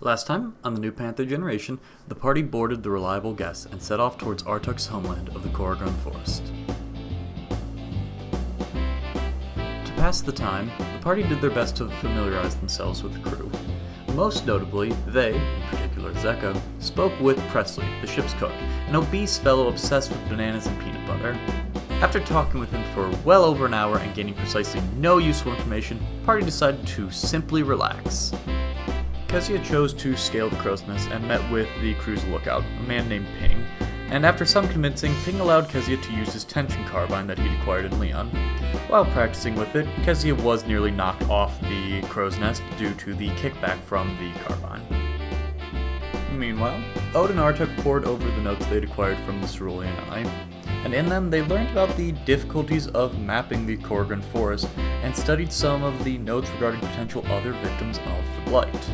Last time, on the new Panther generation, the party boarded the reliable guests and set off towards Artuk's homeland of the Corrigan Forest. To pass the time, the party did their best to familiarize themselves with the crew. Most notably, they, in particular Zeka, spoke with Presley, the ship's cook, an obese fellow obsessed with bananas and peanut butter. After talking with him for well over an hour and gaining precisely no useful information, the party decided to simply relax. Kezia chose to scale the crow's nest and met with the crew's lookout, a man named Ping, and after some convincing, Ping allowed Kezia to use his tension carbine that he'd acquired in Leon. While practicing with it, Kezia was nearly knocked off the crow's nest due to the kickback from the carbine. Meanwhile, Ode and Artuk pored over the notes they'd acquired from the Cerulean Eye, and in them they learned about the difficulties of mapping the Corrigan Forest and studied some of the notes regarding potential other victims of the Blight.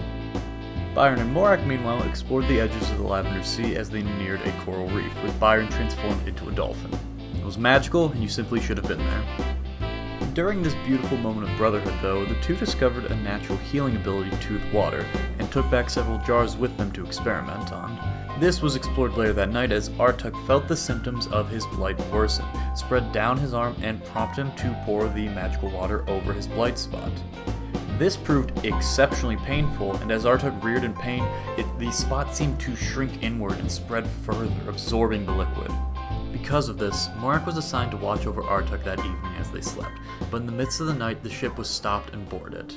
Byron and Morak, meanwhile, explored the edges of the Lavender Sea as they neared a coral reef, with Byron transformed into a dolphin. It was magical, and you simply should have been there. During this beautiful moment of brotherhood, though, the two discovered a natural healing ability to the water, and took back several jars with them to experiment on. This was explored later that night as Artuk felt the symptoms of his blight worsen, spread down his arm, and prompted him to pour the magical water over his blight spot. This proved exceptionally painful, and as Artuk reared in pain, the spot seemed to shrink inward and spread further, absorbing the liquid. Because of this, Morak was assigned to watch over Artuk that evening as they slept, but in the midst of the night, the ship was stopped and boarded.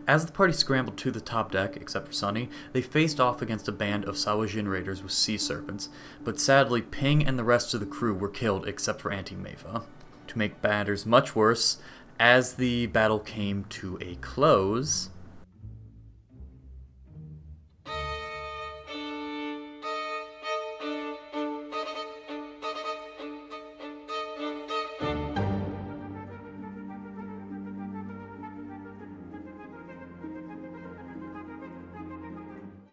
As the party scrambled to the top deck, except for Sunny, they faced off against a band of Sawajin raiders with sea serpents, but sadly, Ping and the rest of the crew were killed except for Auntie Maiva. To make matters much worse, as the battle came to a close,